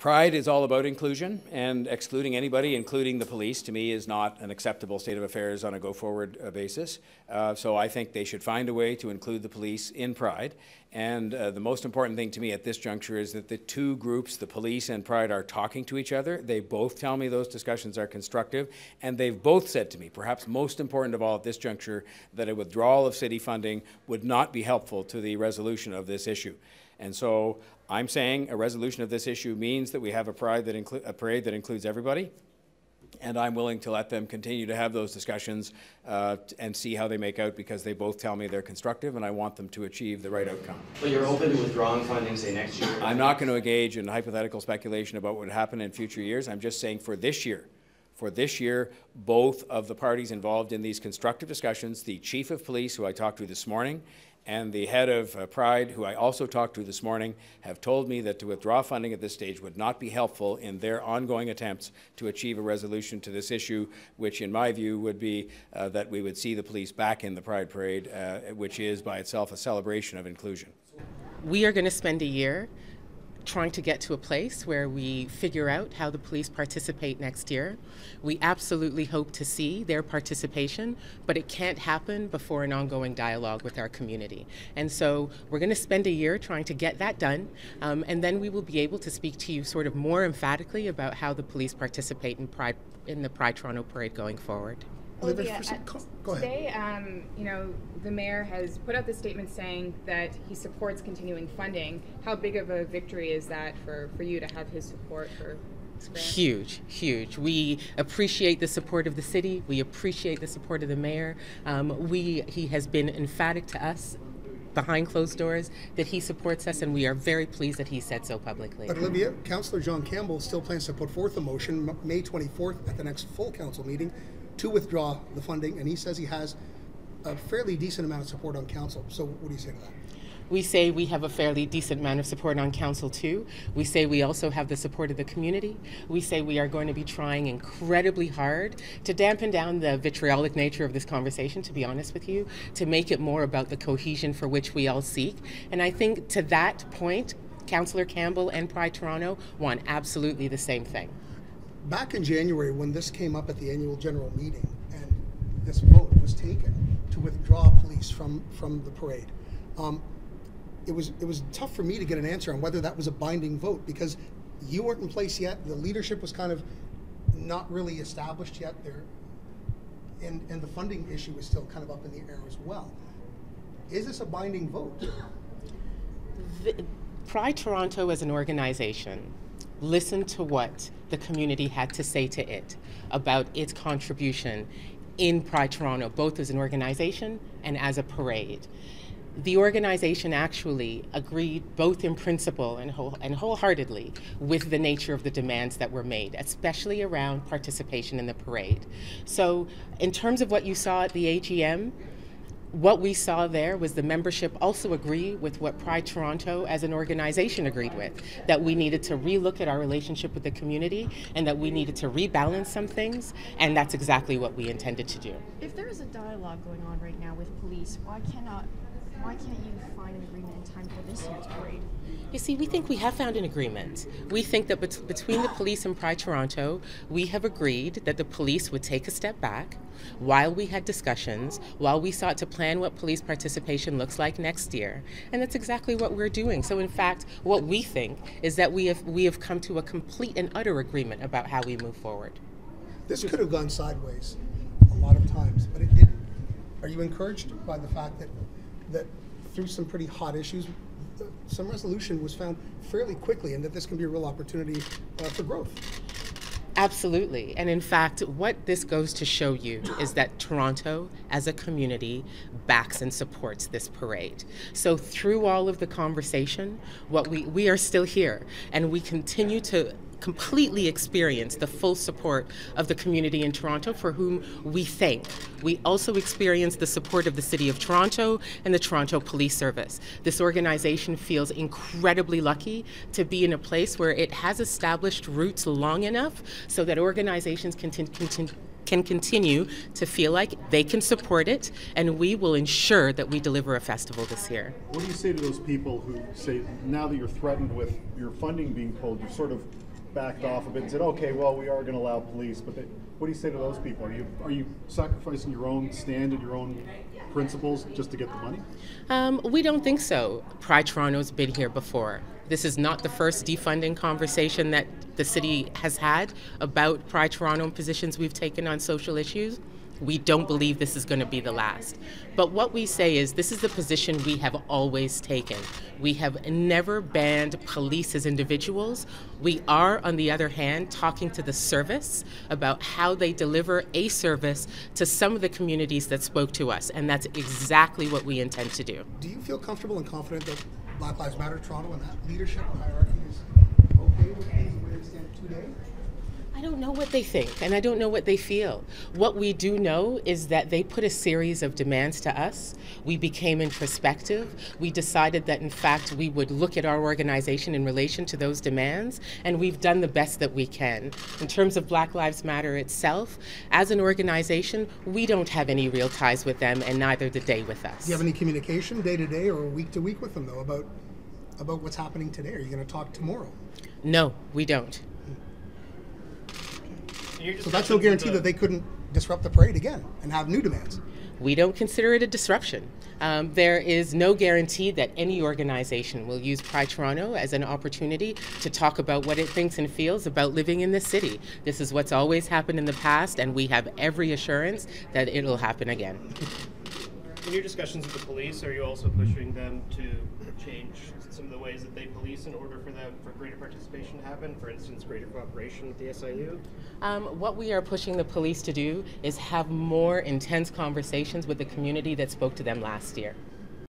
Pride is all about inclusion, and excluding anybody, including the police, to me is not an acceptable state of affairs on a go-forward basis. So I think they should find a way to include the police in Pride. And the most important thing to me at this juncture is that the two groups, the police and Pride, are talking to each other. They both tell me those discussions are constructive, and they've both said to me, perhaps most important of all at this juncture, that a withdrawal of city funding would not be helpful to the resolution of this issue. And so I'm saying a resolution of this issue means that we have a parade that includes everybody, and I'm willing to let them continue to have those discussions and see how they make out, because they both tell me they're constructive, and I want them to achieve the right outcome. But you're open to withdrawing funding, say, next year? I'm not going to engage in hypothetical speculation about what would happen in future years. I'm just saying for this year, both of the parties involved in these constructive discussions, the chief of police, who I talked to this morning, and the head of Pride, who I also talked to this morning, have told me that to withdraw funding at this stage would not be helpful in their ongoing attempts to achieve a resolution to this issue, which in my view would be that we would see the police back in the Pride Parade, which is by itself a celebration of inclusion. We are going to spend a year trying to get to a place where we figure out how the police participate next year. We absolutely hope to see their participation, but it can't happen before an ongoing dialogue with our community. And so we're going to spend a year trying to get that done, and then we will be able to speak to you sort of more emphatically about how the police participate in the Pride Toronto Parade going forward. Olivia, today, the mayor has put out this statement saying that he supports continuing funding. How big of a victory is that for you to have his support for this grant? Huge, huge. We appreciate the support of the city. We appreciate the support of the mayor. He has been emphatic to us behind closed doors that he supports us, and we are very pleased that he said so publicly. But Olivia, Councillor John Campbell still plans to put forth a motion May 24th at the next full council meeting to withdraw the funding, and he says he has a fairly decent amount of support on council. So what do you say to that? We say we have a fairly decent amount of support on council too. We say we also have the support of the community. We say we are going to be trying incredibly hard to dampen down the vitriolic nature of this conversation, to be honest with you, to make it more about the cohesion for which we all seek. And I think to that point, Councillor Campbell and Pride Toronto want absolutely the same thing. Back in January, when this came up at the annual general meeting and this vote was taken to withdraw police from the parade, it was tough for me to get an answer on whether that was a binding vote, because you weren't in place yet. The leadership was kind of not really established yet there, and the funding issue is still kind of up in the air as well. Is this a binding vote? Pride Toronto as an organization listened to what the community had to say to it about its contribution in Pride Toronto, both as an organization and as a parade. The organization actually agreed both in principle and wholeheartedly with the nature of the demands that were made, especially around participation in the parade. So in terms of what you saw at the AGM, what we saw there was the membership also agree with what Pride Toronto as an organization agreed with, that we needed to relook at our relationship with the community and that we needed to rebalance some things, and that's exactly what we intended to do. If there is a dialogue going on right now with police, why can't you find an agreement in time for this year's parade? You see, we think we have found an agreement. We think that between the police and Pride Toronto, we have agreed that the police would take a step back while we had discussions, while we sought to plan what police participation looks like next year. And that's exactly what we're doing. So in fact, what we think is that we have come to a complete and utter agreement about how we move forward. This could have gone sideways a lot of times, but it didn't. Are you encouraged by the fact that through some pretty hot issues, some resolution was found fairly quickly, and that this can be a real opportunity for growth? Absolutely. And in fact, what this goes to show you is that Toronto as a community backs and supports this parade. So through all of the conversation, we are still here, and we continue to completely experience the full support of the community in Toronto, for whom we thank. We also experience the support of the City of Toronto and the Toronto Police Service. This organization feels incredibly lucky to be in a place where it has established roots long enough so that organizations can continue to feel like they can support it, and we will ensure that we deliver a festival this year. What do you say to those people who say, now that you're threatened with your funding being pulled, you're sort of backed off a bit and said, okay, well, we are going to allow police, but what do you say to those people? Are you sacrificing your own stand and your own principles just to get the money? We don't think so. Pride Toronto's been here before. This is not the first defunding conversation that the city has had about Pride Toronto and positions we've taken on social issues. We don't believe this is going to be the last. But what we say is this is the position we have always taken. We have never banned police as individuals. We are, on the other hand, talking to the service about how they deliver a service to some of the communities that spoke to us, and that's exactly what we intend to do. Do you feel comfortable and confident that Black Lives Matter Toronto and that leadership hierarchy is okay with things where they stand today? I don't know what they think, and I don't know what they feel. What we do know is that they put a series of demands to us. We became introspective. We decided that, in fact, we would look at our organization in relation to those demands, and we've done the best that we can. In terms of Black Lives Matter itself, as an organization, we don't have any real ties with them, and neither do they with us. Do you have any communication day to day or week to week with them, though, about what's happening today? Are you going to talk tomorrow? No, we don't. So that's no guarantee that they couldn't disrupt the parade again and have new demands. We don't consider it a disruption. There is no guarantee that any organization will use Pride Toronto as an opportunity to talk about what it thinks and feels about living in the city. This is what's always happened in the past, and we have every assurance that it'll happen again. In your discussions with the police, are you also pushing them to change some of the ways that they police in order for greater participation to happen? For instance, greater cooperation with the SIU? What we are pushing the police to do is have more intense conversations with the community that spoke to them last year.